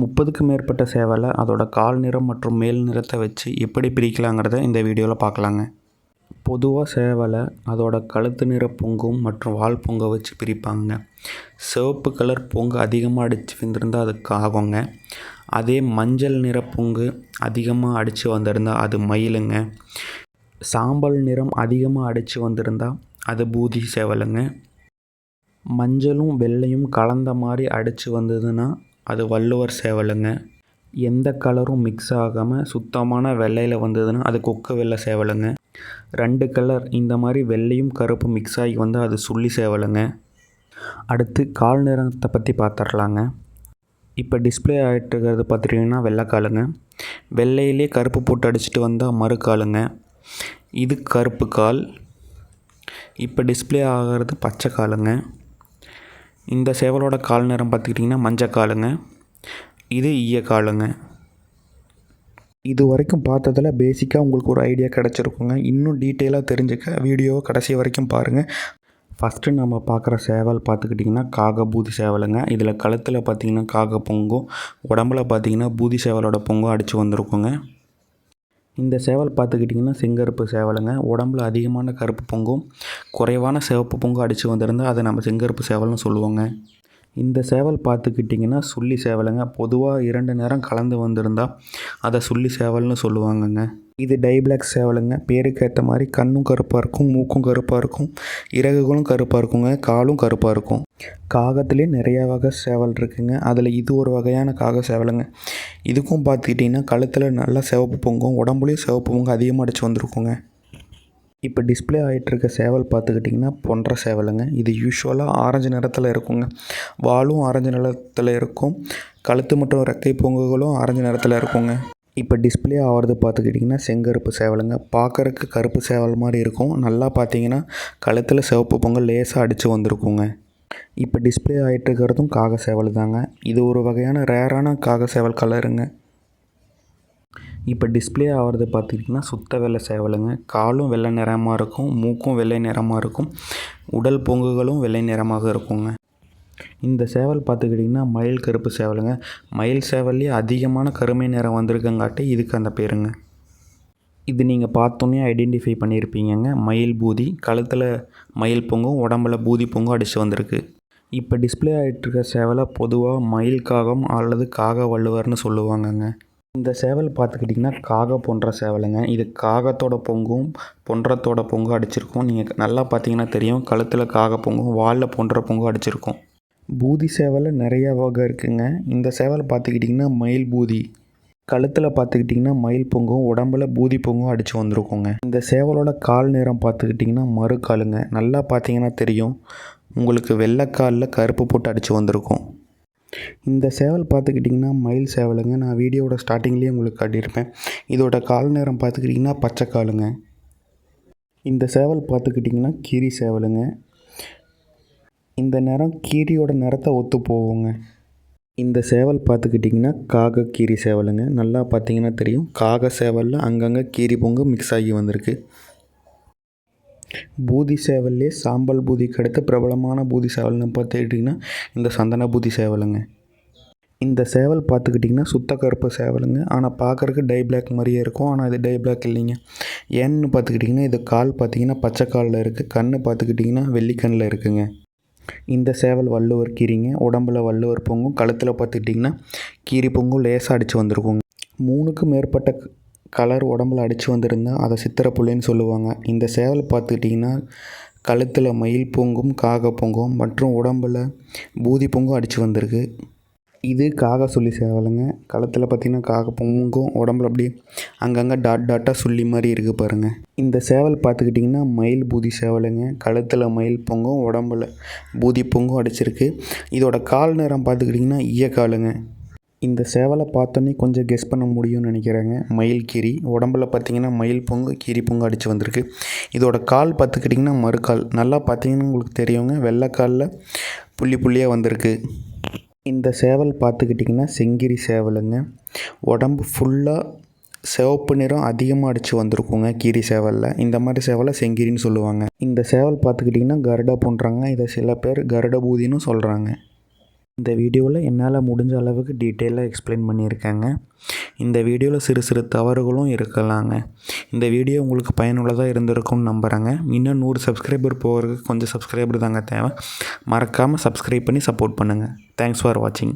30க்கும் மேற்பட்ட சேவலை அதோட கால் நிறம் மற்றும் மேல் நிறத்தை வச்சு எப்படி பிரிக்கலாங்கிறத இந்த வீடியோவில் பார்க்கலாங்க. பொதுவாக சேவலை அதோட கழுத்து நிற பொங்கும் மற்றும் வால் பொங்கை வச்சு பிரிப்பாங்க. சிவப்பு கலர் பொங்கு அதிகமாக அடித்து வந்திருந்தால் அது காகங்க. அதே மஞ்சள் நிற பொங்கு அதிகமாக அடித்து வந்திருந்தால் அது மயிலுங்க. சாம்பல் நிறம் அதிகமாக அடித்து வந்திருந்தால் அது பூதி சேவலுங்க. மஞ்சளும் வெள்ளையும் கலந்த மாதிரி அடித்து வந்ததுன்னா அது வள்ளுவர் சேவலுங்க. எந்த கலரும் மிக்ஸ் ஆகாமல் சுத்தமான வெள்ளையில் வந்ததுன்னா அது கொக்கு வெள்ளை சேவலுங்க. 2 கலர் இந்த மாதிரி வெள்ளையும் கருப்பு மிக்ஸ் ஆகி வந்தால் அது சுள்ளி சேவலுங்க. அடுத்து கால் நிறத்தை பற்றி பார்த்துடலாங்க. இப்போ டிஸ்பிளே ஆகிட்டுருக்கிறது பார்த்துட்டிங்கன்னா வெள்ளைக்காலுங்க. வெள்ளையிலே கருப்பு போட்டு அடிச்சுட்டு வந்தால் மறுக்காலுங்க. இது கருப்பு கால். இப்போ டிஸ்பிளே ஆகிறது பச்சை காலுங்க. இந்த சேவலோட கால் நிறம் பார்த்துக்கிட்டிங்கன்னா மஞ்சக்காலுங்க. இது ஈயக்காலுங்க. இது வரைக்கும் பார்த்ததில் பேசிக்காக உங்களுக்கு ஒரு ஐடியா கிடச்சிருக்குங்க. இன்னும் டீட்டெயிலாக தெரிஞ்சுக்க வீடியோவை கடைசி வரைக்கும் பாருங்கள். ஃபஸ்ட்டு நம்ம பார்க்குற சேவல் பார்த்துக்கிட்டிங்கன்னா காக பூதி சேவலுங்க. இதில் கழுத்தில் பார்த்திங்கன்னா காக பொங்கும், உடம்புல பார்த்திங்கன்னா பூதி சேவலோட பொங்கும் அடித்து வந்திருக்குங்க. இந்த சேவல் பார்த்துக்கிட்டிங்கன்னா செங்கருப்பு சேவலுங்க. உடம்புல அதிகமான கருப்பு பொங்கும் குறைவான சிவப்பு பொங்கும் அடித்து வந்திருந்தால் அதை நம்ம செங்கருப்பு சேவல்னு சொல்லுவோங்க. இந்த சேவல் பார்த்துக்கிட்டிங்கன்னா சுள்ளி சேவலுங்க. பொதுவாக 2 நிறம் கலந்து வந்திருந்தால் அதை சுள்ளி சேவல்னு சொல்லுவாங்கங்க. இது டை பிளாக் சேவலுங்க. பேருக்கு ஏற்ற மாதிரி கண்ணும் கருப்பாக இருக்கும், மூக்கும் கருப்பாக இருக்கும், இறகுகளும் கருப்பாக இருக்குங்க, காலும் கருப்பாக இருக்கும். காகத்துலேயே நிறையா வகை சேவல் இருக்குங்க. அதில் இது ஒரு வகையான காக சேவலுங்க. இதுக்கும் பார்த்துக்கிட்டிங்கன்னா கழுத்தில் நல்லா சிவப்பு பொங்கும், உடம்புலேயும் சிவப்பு பொங்கும் அதிகமாக அடித்து வந்திருக்குங்க. இப்போ டிஸ்பிளே ஆகிட்டுருக்க சேவல் பார்த்துக்கிட்டிங்கன்னா பொன்ற சேவலுங்க. இது யூஸ்வலாக ஆரஞ்சு நிறத்தில் இருக்குங்க. வாலும் ஆரஞ்சு நிறத்தில் இருக்கும், கழுத்து மற்றும் ரெக்கை பொங்குகளும் ஆரஞ்சு நிறத்தில் இருக்குங்க. இப்போ டிஸ்பிளே ஆகிறது பார்த்துக்கிட்டிங்கன்னா செங்கருப்பு சேவலுங்க. பார்க்குறக்கு கருப்பு சேவல் மாதிரி இருக்கும். நல்லா பார்த்தீங்கன்னா கழுத்தில் சிவப்பு பொங்கல் லேசாக அடித்து வந்திருக்குங்க. இப்போ டிஸ்பிளே ஆகிட்டுருக்கிறதும் காக சேவல் தாங்க. இது ஒரு வகையான ரேரான காக சேவல் கலருங்க. இப்போ டிஸ்பிளே ஆகிறது பார்த்துக்கிட்டிங்கன்னா சுத்த வெள்ளை சேவலுங்க. காலும் வெள்ளை நிறமாக இருக்கும், மூக்கும் வெள்ளை நிறமாக இருக்கும், உடல் பொங்குகளும் வெள்ளை நிறமாக இருக்குங்க. இந்த சேவல் பார்த்துக்கிட்டிங்கன்னா மயில் கருப்பு சேவலுங்க. மயில் சேவல்லேயே அதிகமான கருமை நிறம் வந்திருக்கங்காட்டி இதுக்கு அந்த பேருங்க. இது நீங்கள் பார்த்தோன்னே ஐடென்டிஃபை பண்ணியிருப்பீங்கங்க. மயில் பூதி, கழுத்தில் மயில் பொங்கும், உடம்புல பூதி பொங்கும் அடித்து வந்திருக்கு. இப்போ டிஸ்பிளே ஆகிட்டுருக்க சேவலை பொதுவாக மயில் காகம் அல்லது காக வள்ளுவர்னு சொல்லுவாங்கங்க. இந்த சேவல் பார்த்துக்கிட்டிங்கன்னா காக போன்ற சேவலுங்க. இது காகத்தோட பொங்கும் பொன்றத்தோட பொங்கும் அடிச்சிருக்கும். நீங்கள் நல்லா பார்த்தீங்கன்னா தெரியும், கழுத்தில் காக பொங்கும், வாலில் பொன்ற பொங்கும் அடிச்சிருக்கும். பூதி சேவலில் நிறையா வகை இருக்குங்க. இந்த சேவல் பார்த்துக்கிட்டிங்கன்னா மயில் பூதி. கழுத்தில் பார்த்துக்கிட்டிங்கன்னா மயில் பொங்கும், உடம்புல பூதி பொங்கும் அடித்து வந்திருக்குங்க. இந்த சேவலோட கால் நிறம் பார்த்துக்கிட்டிங்கன்னா மறுக்காலுங்க. நல்லா பார்த்தீங்கன்னா தெரியும் உங்களுக்கு, வெள்ளைக்காலில் கருப்பு போட்டு அடித்து வந்திருக்கும். இந்த சேவல் பார்த்துக்கிட்டிங்கன்னா மயில் சேவலுங்க. நான் வீடியோவோட ஸ்டார்டிங்லேயே உங்களுக்கு காட்டியிருப்பேன். இதோட கால் நிறம் பார்த்துக்கிட்டிங்கன்னா பச்சை காலுங்க. இந்த சேவல் பார்த்துக்கிட்டிங்கன்னா கீரி சேவலுங்க. இந்த நிறம் கீரியோட நிறத்தை ஒத்து போகுங்க. இந்த சேவல் பார்த்துக்கிட்டிங்கன்னா காக கீரி சேவலுங்க. நல்லா பார்த்தீங்கன்னா தெரியும், காக சேவலில் அங்கங்கே கீரி பொங்கு மிக்ஸ் ஆகி வந்திருக்கு. பூதி சேவல்லே சாம்பல் பூதிக்கு அடுத்து பிரபலமான பூதி சேவல்னு பார்த்துக்கிட்டிங்கன்னா இந்த சந்தன பூதி சேவலுங்க. இந்த சேவல் பார்த்துக்கிட்டிங்கன்னா சுத்த கருப்பு சேவலுங்க. ஆனால் பார்க்குறக்கு டை பிளாக் மாதிரியே இருக்கும், ஆனால் இது டை பிளாக் இல்லைங்க. ஏன்னு பார்த்துக்கிட்டிங்கன்னா இது கால் பார்த்திங்கன்னா பச்சை காலில் இருக்குது, கண் பார்த்துக்கிட்டிங்கன்னா வெள்ளிக்கண்ணில் இருக்குங்க. இந்த சேவல் வள்ளுவர் கீரிங்க. உடம்புல வள்ளுவர் பொங்கும், கழுத்தில் பார்த்துக்கிட்டிங்கன்னா கீரி பொங்கும் லேசாக அடித்து வந்திருக்குங்க. 3க்கும் மேற்பட்ட கலர் உடம்புல அடித்து வந்திருந்தால் அதை சித்திரை புள்ளின்னு சொல்லுவாங்க. இந்த சேவல் பார்த்துக்கிட்டிங்கன்னா கழுத்தில் மயில் பொங்கும், காக பொங்கும் மற்றும் உடம்பில் பூதி பொங்கும் அடித்து வந்திருக்கு. இது காக சுள்ளி சேவலுங்க. கழுத்தில் பார்த்திங்கன்னா காக பொங்கும், உடம்புல அப்படியே அங்கங்கே டாட்டாக சுள்ளி மாதிரி இருக்குது பாருங்கள். இந்த சேவல் பார்த்துக்கிட்டிங்கன்னா மயில் பூதி சேவலுங்க. கழுத்தில் மயில் பொங்கும், உடம்புல பூதி பொங்கும் அடிச்சிருக்கு. இதோட கால் நிறம் பார்த்துக்கிட்டிங்கன்னா ஈயக்காலுங்க. இந்த சேவலை பார்த்தோன்னே கொஞ்சம் கெஸ் பண்ண முடியும்னு நினைக்கிறேங்க. மயில் கீரி, உடம்புல பார்த்திங்கன்னா மயில் பொங்கு கீரி பொங்கு அடித்து வந்திருக்கு. இதோட கால் பார்த்துக்கிட்டிங்கன்னா மறுக்கால். நல்லா பார்த்தீங்கன்னா உங்களுக்கு தெரியுங்க, வெள்ளைக்காலில் புள்ளி புள்ளியாக வந்திருக்கு. இந்த சேவல் பார்த்துக்கிட்டிங்கன்னா செங்கிரி சேவலுங்க. உடம்பு ஃபுல்லாக சிவப்பு நிறம் அதிகமாக அடித்து வந்திருக்குங்க கீரி சேவலில். இந்த மாதிரி சேவலை செங்கிரின்னு சொல்லுவாங்க. இந்த சேவல் பார்த்துக்கிட்டிங்கன்னா கருடா போன்றாங்க. இதை சில பேர் கருட பூதின்னு சொல்கிறாங்க. இந்த வீடியோவில் என்னால் முடிஞ்ச அளவுக்கு டீட்டெயிலாக எக்ஸ்பிளைன் பண்ணியிருக்கேங்க. இந்த வீடியோவில் சிறு சிறு தவறுகளும் இருக்கலாங்க. இந்த வீடியோ உங்களுக்கு பயனுள்ளதாக இருந்திருக்கும்னு நம்புகிறேங்க. இன்னும் 100 சப்ஸ்கிரைபர் போகிறதுக்கு கொஞ்சம் சப்ஸ்கிரைபர் தாங்க தேவை. மறக்காமல் சப்ஸ்கிரைப் பண்ணி சப்போர்ட் பண்ணுங்கள். தேங்க்ஸ் ஃபார் வாட்சிங்.